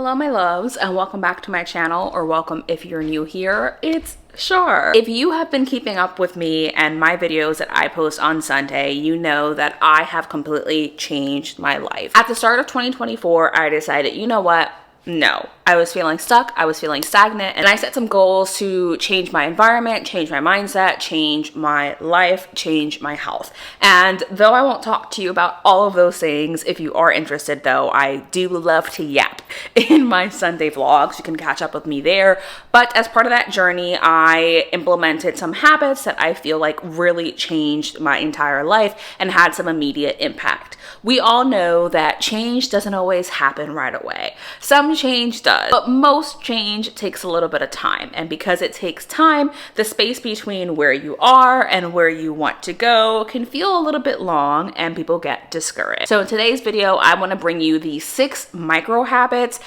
Hello my loves, and welcome back to my channel, or welcome if you're new here. It's Shar. If you have been keeping up with me and my videos that I post on Sunday, you know that I have completely changed my life. At the start of 2024, I decided, you know what? No, I was feeling stuck, I was feeling stagnant, and I set some goals to change my environment, change my mindset, change my life, change my health. And though I won't talk to you about all of those things, if you are interested though, I do love to yap in my Sunday vlogs. You can catch up with me there. But as part of that journey, I implemented some habits that I feel like really changed my entire life and had some immediate impact. We all know that change doesn't always happen right away. Some change does, but most change takes a little bit of time. And because it takes time, the space between where you are and where you want to go can feel a little bit long and people get discouraged. So in today's video, I want to bring you the 6 micro habits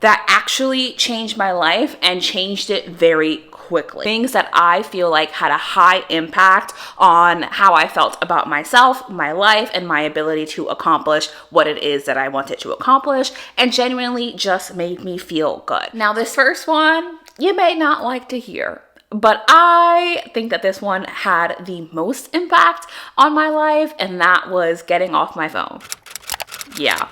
that actually changed my life and changed it very quickly. Things that I feel like had a high impact on how I felt about myself, my life, and my ability to accomplish what it is that I wanted to accomplish, and genuinely just made me feel good. Now, this first one, you may not like to hear, but I think that this one had the most impact on my life, and that was getting off my phone. Yeah.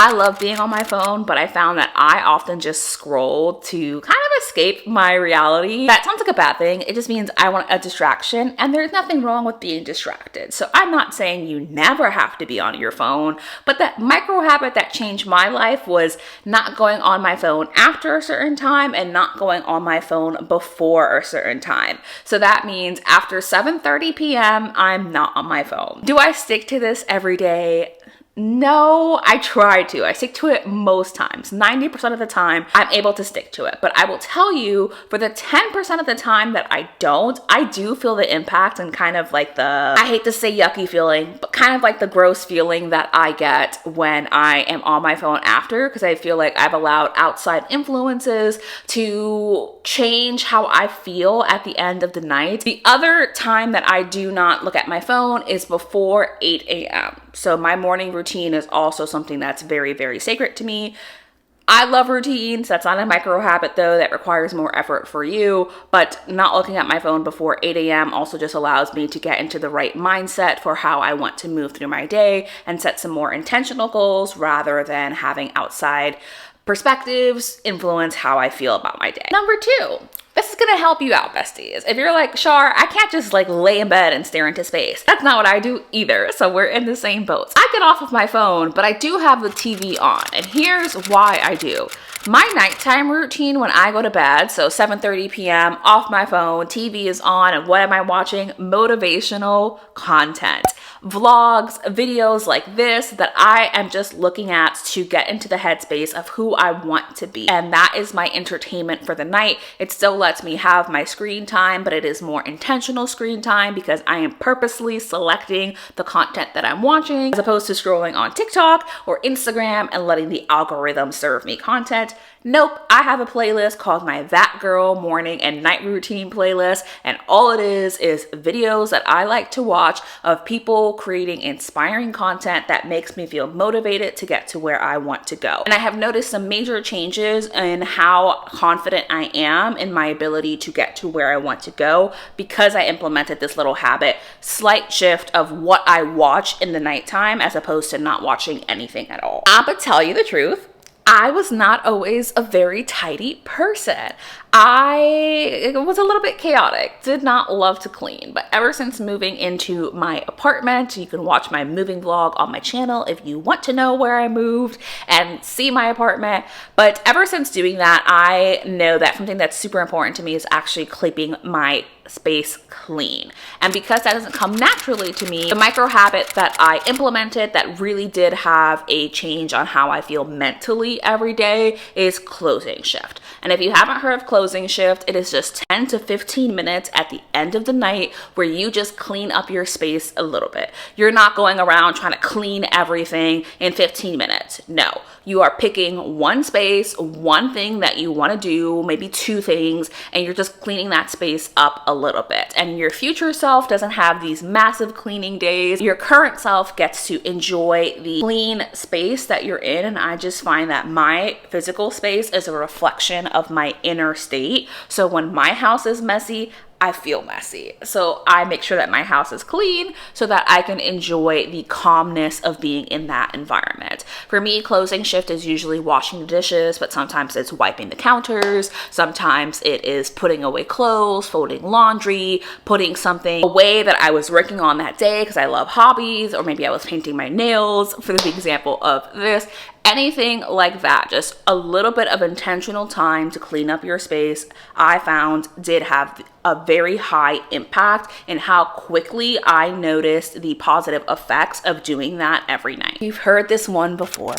I love being on my phone, but I found that I often just scroll to kind of escape my reality. That sounds like a bad thing. It just means I want a distraction, and there's nothing wrong with being distracted. So I'm not saying you never have to be on your phone, but that micro habit that changed my life was not going on my phone after a certain time and not going on my phone before a certain time. So that means after 7:30 p.m., I'm not on my phone. Do I stick to this every day? No, I try to. I stick to it most times. 90% of the time, I'm able to stick to it. But I will tell you, for the 10% of the time that I don't, I do feel the impact and kind of like the, I hate to say yucky feeling, but kind of like the gross feeling that I get when I am on my phone after, because I feel like I've allowed outside influences to change how I feel at the end of the night. The other time that I do not look at my phone is before 8 a.m. So my morning routine is also something that's very, very sacred to me. I love routines. That's not a micro habit though. That requires more effort for you. But not looking at my phone before 8 a.m. also just allows me to get into the right mindset for how I want to move through my day and set some more intentional goals rather than having outside perspectives influence how I feel about my day. Number 2. This is gonna help you out, besties. If you're like, Shar, I can't just like lay in bed and stare into space. That's not what I do either, so we're in the same boat. I get off of my phone, but I do have the TV on, and here's why I do. My nighttime routine when I go to bed, so 7:30 p.m., off my phone, TV is on, and what am I watching? Motivational content. Vlogs, videos like this that I am just looking at to get into the headspace of who I want to be. And that is my entertainment for the night. It still lets me have my screen time, but it is more intentional screen time because I am purposely selecting the content that I'm watching as opposed to scrolling on TikTok or Instagram and letting the algorithm serve me content. Nope, I have a playlist called my That Girl Morning and Night Routine playlist, and all it is videos that I like to watch of people creating inspiring content that makes me feel motivated to get to where I want to go. And I have noticed some major changes in how confident I am in my ability to get to where I want to go because I implemented this little habit, slight shift of what I watch in the nighttime as opposed to not watching anything at all. I'm gonna tell you the truth. I was not always a very tidy person. I was a little bit chaotic, did not love to clean, but ever since moving into my apartment, you can watch my moving vlog on my channel if you want to know where I moved and see my apartment. But ever since doing that, I know that something that's super important to me is actually keeping my space clean. And because that doesn't come naturally to me, the micro habit that I implemented that really did have a change on how I feel mentally every day is closing shift. And if you haven't heard of closing closing shift, it is just 10 to 15 minutes at the end of the night where you just clean up your space a little bit. You're not going around trying to clean everything in 15 minutes. No, you are picking one space, one thing that you want to do, maybe two things, and you're just cleaning that space up a little bit. And your future self doesn't have these massive cleaning days. Your current self gets to enjoy the clean space that you're in. And I just find that my physical space is a reflection of my inner state. So when my house is messy, I feel messy. So I make sure that my house is clean so that I can enjoy the calmness of being in that environment. For me, closing shift is usually washing the dishes, but sometimes it's wiping the counters. Sometimes it is putting away clothes, folding laundry, putting something away that I was working on that day because I love hobbies, or maybe I was painting my nails for the example of this. Anything like that, just a little bit of intentional time to clean up your space, I found did have a very high impact in how quickly I noticed the positive effects of doing that every night. You've heard this one before.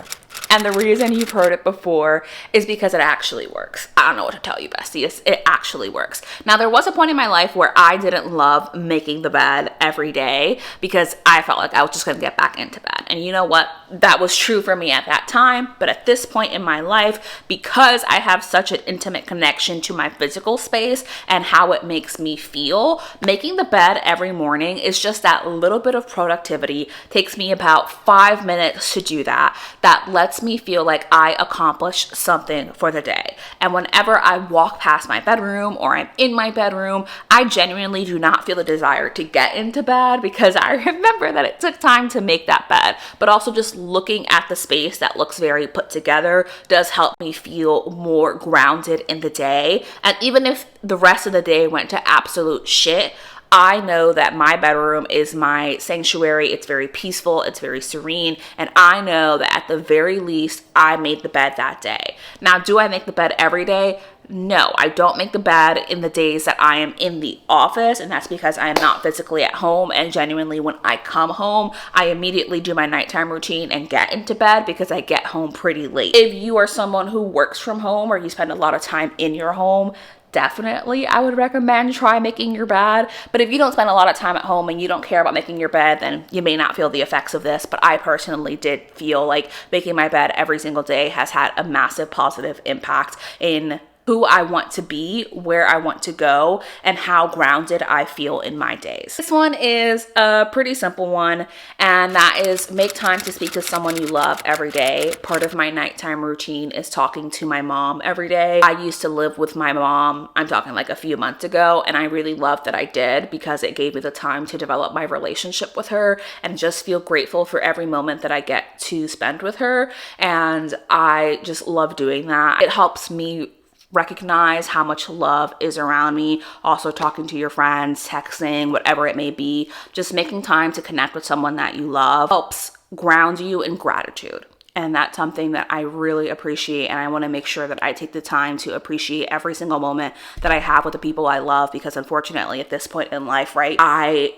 And the reason you've heard it before is because it actually works. I don't know what to tell you, besties. It actually works. Now, there was a point in my life where I didn't love making the bed every day because I felt like I was just going to get back into bed. And you know what? That was true for me at that time. But at this point in my life, because I have such an intimate connection to my physical space and how it makes me feel, making the bed every morning is just that little bit of productivity. Takes me about 5 minutes to do that. That lets me feel like I accomplished something for the day. And whenever I walk past my bedroom or I'm in my bedroom, I genuinely do not feel the desire to get into bed because I remember that it took time to make that bed. But also just looking at the space that looks very put together does help me feel more grounded in the day. And even if the rest of the day went to absolute shit, I know that my bedroom is my sanctuary. It's very peaceful. It's very serene. And I know that at the very least, I made the bed that day. Now, do I make the bed every day? No, I don't make the bed in the days that I am in the office, and that's because I am not physically at home. And genuinely, when I come home, I immediately do my nighttime routine and get into bed because I get home pretty late. If you are someone who works from home or you spend a lot of time in your home, definitely I would recommend try making your bed. But if you don't spend a lot of time at home and you don't care about making your bed, then you may not feel the effects of this. But I personally did feel like making my bed every single day has had a massive positive impact in who I want to be, where I want to go, and how grounded I feel in my days. This one is a pretty simple one, and that is make time to speak to someone you love every day. Part of my nighttime routine is talking to my mom every day. I used to live with my mom, I'm talking like a few months ago, and I really loved that I did because it gave me the time to develop my relationship with her and just feel grateful for every moment that I get to spend with her. And I just love doing that. It helps me recognize how much love is around me. Also talking to your friends, texting, whatever it may be, just making time to connect with someone that you love helps ground you in gratitude. And that's something that I really appreciate. And I want to make sure that I take the time to appreciate every single moment that I have with the people I love, because unfortunately at this point in life, right, I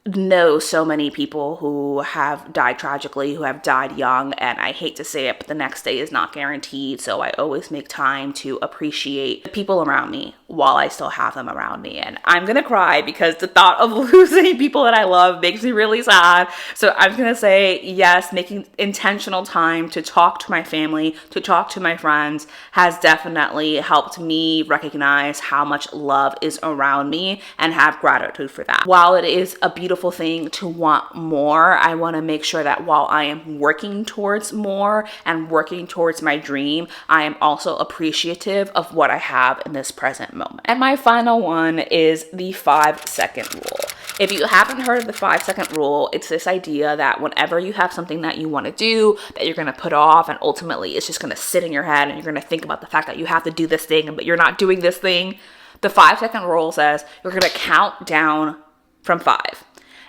know so many people who have died tragically, who have died young, and I hate to say it, but the next day is not guaranteed. So I always make time to appreciate the people around me while I still have them around me. And I'm gonna cry because the thought of losing people that I love makes me really sad. So I'm gonna say yes, making intentional time to talk to my family, to talk to my friends has definitely helped me recognize how much love is around me and have gratitude for that. While it is a beautiful thing to want more, I want to make sure that while I am working towards more and working towards my dream, I am also appreciative of what I have in this present moment. And my final one is the 5-second rule. If you haven't heard of the 5-second rule, it's this idea that whenever you have something that you want to do that you're going to put off, and ultimately it's just going to sit in your head and you're going to think about the fact that you have to do this thing, but you're not doing this thing, the 5-second rule says you're going to count down from 5.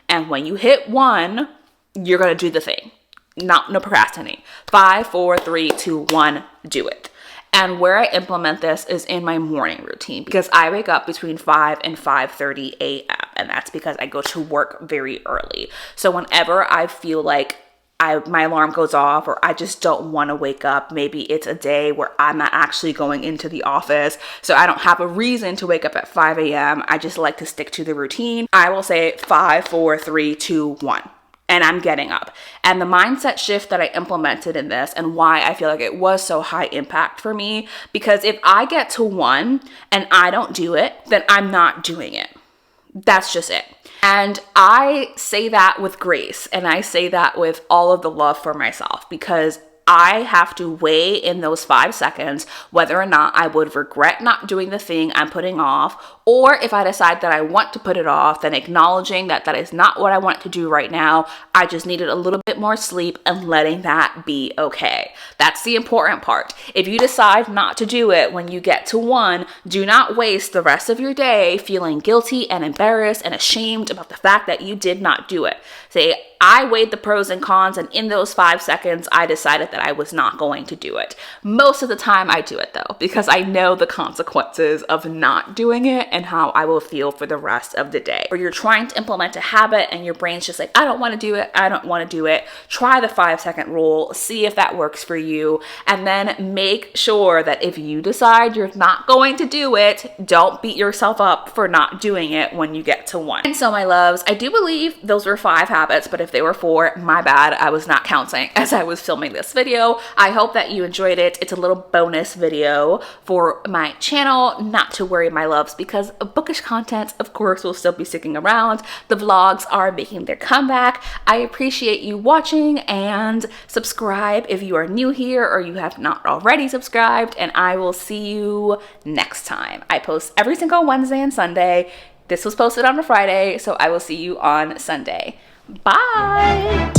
And when you hit 1, you're going to do the thing. No procrastinating. 5, 4, 3, 2, 1, do it. And where I implement this is in my morning routine, because I wake up between 5 and 5:30 a.m. And that's because I go to work very early. So whenever I feel like my alarm goes off, or I just don't want to wake up. Maybe it's a day where I'm not actually going into the office, so I don't have a reason to wake up at 5 a.m. I just like to stick to the routine. I will say 5, 4, 3, 2, 1. And I'm getting up. And the mindset shift that I implemented in this, and why I feel like it was so high impact for me, because if I get to 1 and I don't do it, then I'm not doing it. That's just it. And I say that with grace, and I say that with all of the love for myself, because I have to weigh in those 5 seconds whether or not I would regret not doing the thing I'm putting off, or if I decide that I want to put it off, then acknowledging that that is not what I want to do right now. I just needed a little bit more sleep, and letting that be okay. That's the important part. If you decide not to do it when you get to 1, do not waste the rest of your day feeling guilty and embarrassed and ashamed about the fact that you did not do it. Say, I weighed the pros and cons, and in those 5 seconds, I decided that I was not going to do it. Most of the time I do it though, because I know the consequences of not doing it and how I will feel for the rest of the day. Or you're trying to implement a habit and your brain's just like, I don't want to do it. I don't want to do it. Try the 5-second rule, see if that works for you. And then make sure that if you decide you're not going to do it, don't beat yourself up for not doing it when you get to 1. And so my loves, I do believe those were 5 habits, but if they were 4, my bad. I was not counting as I was filming this video. I hope that you enjoyed it. It's a little bonus video for my channel. Not to worry, my loves, because bookish content, of course, will still be sticking around. The vlogs are making their comeback. I appreciate you watching, and subscribe if you are new here or you have not already subscribed, and I will see you next time. I post every single Wednesday and Sunday. This was posted on a Friday, so I will see you on Sunday. Bye!